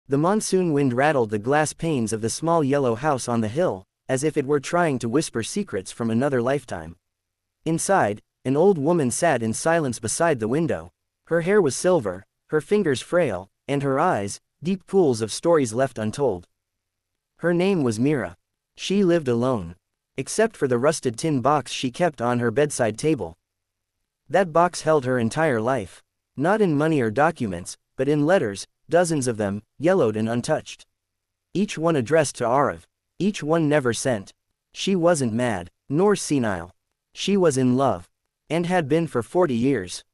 The monsoon wind rattled the glass panes of the small yellow house on the hill, as if it were trying to whisper secrets from another lifetime. Inside, an old woman sat in silence beside the window. Her hair was silver, her fingers frail, and her eyes, deep pools of stories left untold. Her name was Meera. She lived alone. Except for the rusted tin box she kept on her bedside table. That box held her entire life. Not in money or documents, but in letters, dozens of them, yellowed and untouched. Each one addressed to Arav. Each one never sent. She wasn't mad, nor senile. She was in love. And had been for 40 years.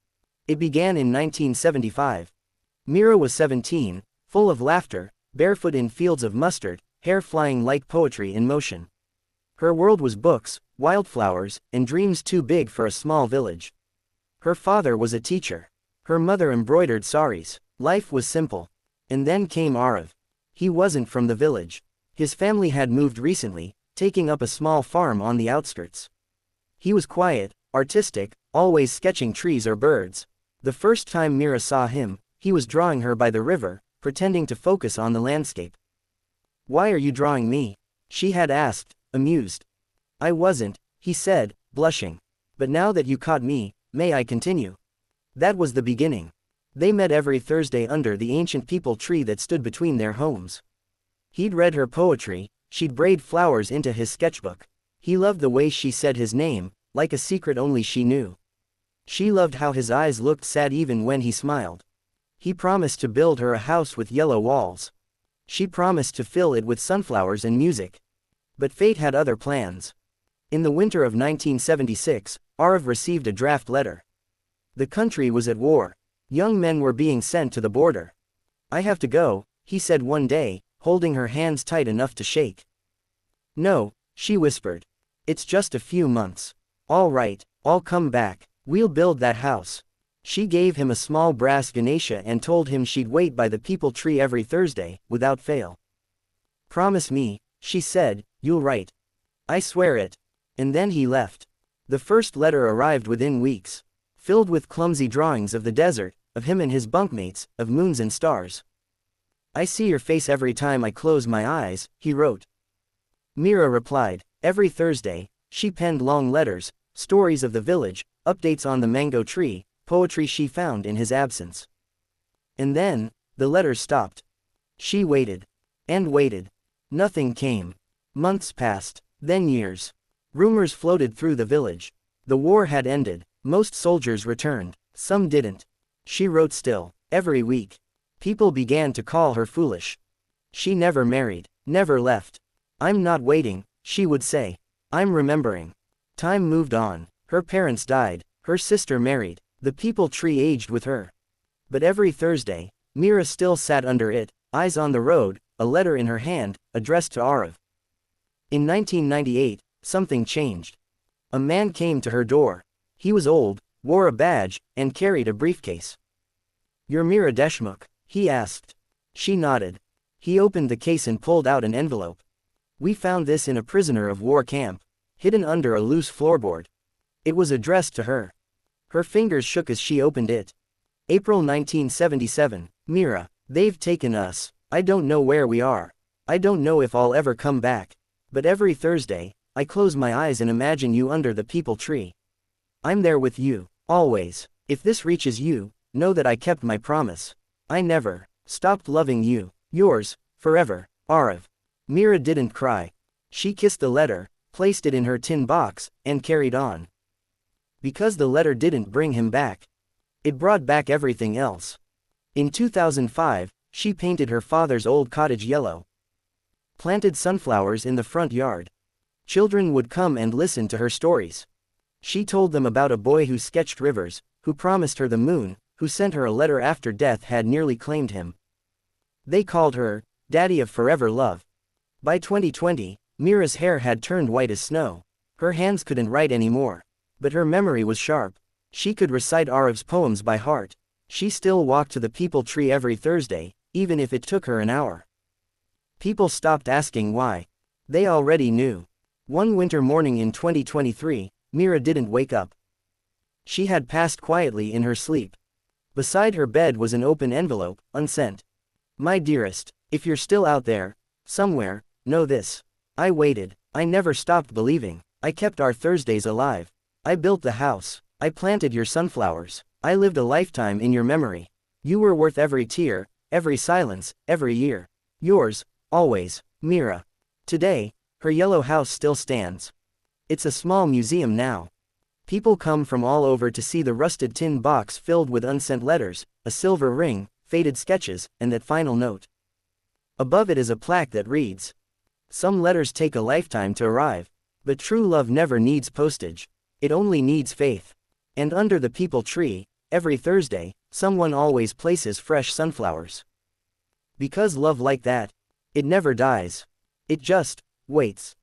It began in 1975. Meera was 17, full of laughter, barefoot in fields of mustard, hair flying like poetry in motion. Her world was books, wildflowers, and dreams too big for a small village. Her father was a teacher. Her mother embroidered saris. Life was simple. And then came Arav. He wasn't from the village. His family had moved recently, taking up a small farm on the outskirts. He was quiet, artistic, always sketching trees or birds. The first time Meera saw him, he was drawing her by the river, pretending to focus on the landscape. "Why are you drawing me?" she had asked, amused. "I wasn't," he said, blushing. "But now that you caught me, may I continue?" That was the beginning. They met every Thursday under the ancient peepal tree that stood between their homes. He'd read her poetry, she'd braid flowers into his sketchbook. He loved the way she said his name, like a secret only she knew. She loved how his eyes looked sad even when he smiled. He promised to build her a house with yellow walls. She promised to fill it with sunflowers and music. But fate had other plans. In the winter of 1976, Arav received a draft letter. The country was at war. Young men were being sent to the border. "I have to go," he said one day, holding her hands tight enough to shake. "No," she whispered. "It's just a few months." "All right, I'll come back. We'll build that house." She gave him a small brass Ganesha and told him she'd wait by the peepal tree every Thursday, without fail. "Promise me," she said, "you'll write." "I swear it." And then he left. The first letter arrived within weeks. Filled with clumsy drawings of the desert, of him and his bunkmates, of moons and stars. "I see your face every time I close my eyes," he wrote. Meera replied. Every Thursday, she penned long letters, stories of the village, updates on the mango tree, poetry she found in his absence. And then, the letters stopped. She waited. And waited. Nothing came. Months passed, then years. Rumors floated through the village. The war had ended. Most soldiers returned. Some didn't. She wrote still, every week. People began to call her foolish. She never married, never left. "I'm not waiting," she would say. "I'm remembering." Time moved on. Her parents died. Her sister married. The peepal tree aged with her. But every Thursday, Meera still sat under it, eyes on the road, a letter in her hand, addressed to Arav. In 1998, something changed. A man came to her door. He was old, wore a badge, and carried a briefcase. "You're Meera Deshmukh?" he asked. She nodded. He opened the case and pulled out an envelope. "We found this in a prisoner of war camp, hidden under a loose floorboard." It was addressed to her. Her fingers shook as she opened it. April 1977, Meera, they've taken us. I don't know where we are. I don't know if I'll ever come back. But every Thursday, I close my eyes and imagine you under the peepal tree. I'm there with you, always. If this reaches you, know that I kept my promise. I never stopped loving you. Yours, forever, Arav. Meera didn't cry. She kissed the letter, placed it in her tin box, and carried on. Because the letter didn't bring him back. It brought back everything else. In 2005, she painted her father's old cottage yellow. Planted sunflowers in the front yard. Children would come and listen to her stories. She told them about a boy who sketched rivers, who promised her the moon, who sent her a letter after death had nearly claimed him. They called her, Daddy of Forever Love. By 2020, Meera's hair had turned white as snow. Her hands couldn't write anymore. But her memory was sharp. She could recite Arav's poems by heart. She still walked to the peepal tree every Thursday, even if it took her an hour. People stopped asking why. They already knew. One winter morning in 2023, Meera didn't wake up. She had passed quietly in her sleep. Beside her bed was an open envelope, unsent. My dearest, If you're still out there, somewhere, know this. I waited. I never stopped believing. I kept our Thursdays alive. I built the house. I planted your sunflowers. I lived a lifetime in your memory. You were worth every tear, every silence, every year. Yours, always, Meera. Today, her yellow house still stands. It's a small museum now. People come from all over to see the rusted tin box filled with unsent letters, a silver ring, faded sketches, and that final note. Above it is a plaque that reads, "Some letters take a lifetime to arrive, but true love never needs postage. It only needs faith." And under the peepal tree, every Thursday, someone always places fresh sunflowers. Because love like that, it never dies. It just waits.